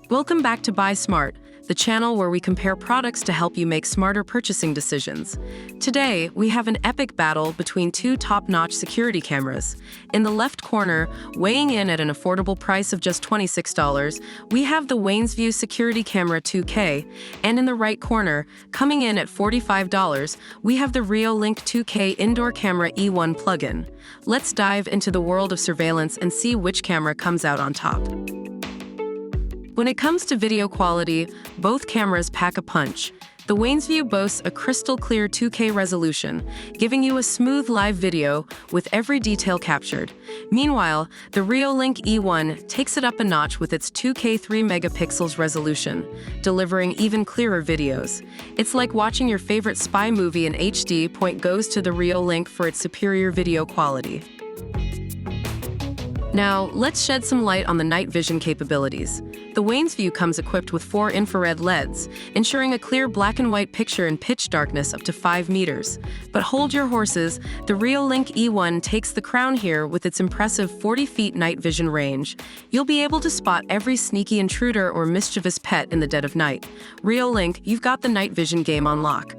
Welcome back to Buy Smart, the channel where we compare products to help you make smarter purchasing decisions. Today, we have an epic battle between two top-notch security cameras. In the left corner, weighing in at an affordable price of just $26, we have the Wansview Security Camera 2K, and in the right corner, coming in at $45, we have the REOLINK 2K Indoor Camera E1 plug-in. Let's dive into the world of surveillance and see which camera comes out on top. When it comes to video quality, both cameras pack a punch. The Wansview boasts a crystal-clear 2K resolution, giving you a smooth live video with every detail captured. Meanwhile, the REOLINK E1 takes it up a notch with its 2K 3-megapixels resolution, delivering even clearer videos. It's like watching your favorite spy movie in HD. Point goes to the REOLINK for its superior video quality. Now, let's shed some light on the night vision capabilities. The Wansview comes equipped with 4 infrared LEDs, ensuring a clear black and white picture in pitch darkness up to 5 meters. But hold your horses, the REOLINK E1 takes the crown here with its impressive 40 feet night vision range. You'll be able to spot every sneaky intruder or mischievous pet in the dead of night. REOLINK, you've got the night vision game on lock.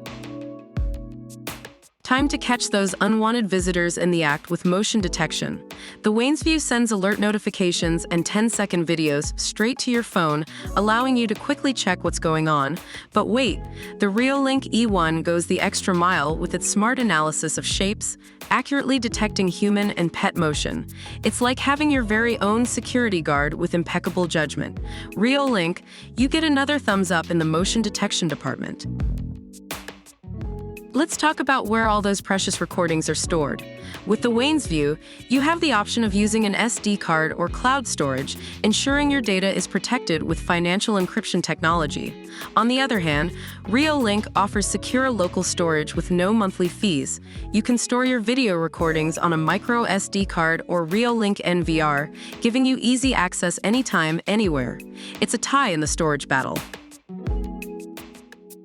Time to catch those unwanted visitors in the act with motion detection. The Wansview sends alert notifications and 10-second videos straight to your phone, allowing you to quickly check what's going on. But wait, the REOLINK E1 goes the extra mile with its smart analysis of shapes, accurately detecting human and pet motion. It's like having your very own security guard with impeccable judgment. REOLINK, you get another thumbs up in the motion detection department. Let's talk about where all those precious recordings are stored. With the Wansview, you have the option of using an SD card or cloud storage, ensuring your data is protected with financial encryption technology. On the other hand, REOLINK offers secure local storage with no monthly fees. You can store your video recordings on a micro SD card or REOLINK NVR, giving you easy access anytime, anywhere. It's a tie in the storage battle.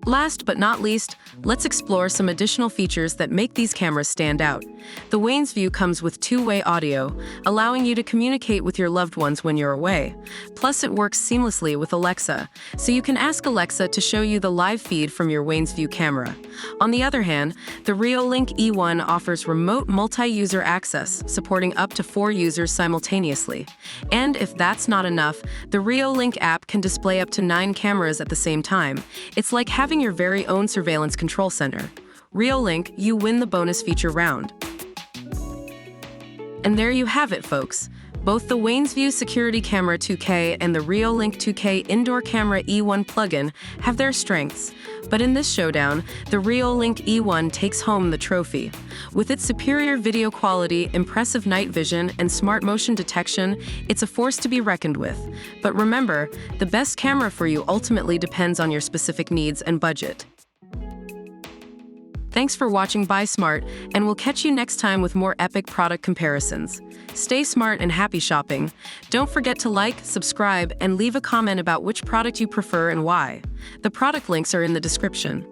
Last but not least, let's explore some additional features that make these cameras stand out. The Wansview comes with two-way audio, allowing you to communicate with your loved ones when you're away. Plus, it works seamlessly with Alexa, so you can ask Alexa to show you the live feed from your Wansview camera. On the other hand, the REOLINK E1 offers remote multi-user access, supporting up to 4 users simultaneously. And if that's not enough, the REOLINK app can display up to 9 cameras at the same time. It's like having your very own surveillance control center. REOLINK, you win the bonus feature round. And there you have it, folks. Both the Wansview Security Camera 2K and the REOLINK 2K Indoor Camera E1 plugin have their strengths. But in this showdown, the REOLINK E1 takes home the trophy. With its superior video quality, impressive night vision, and smart motion detection, it's a force to be reckoned with. But remember, the best camera for you ultimately depends on your specific needs and budget. Thanks for watching Buy Smart, and we'll catch you next time with more epic product comparisons. Stay smart and happy shopping. Don't forget to like, subscribe, and leave a comment about which product you prefer and why. The product links are in the description.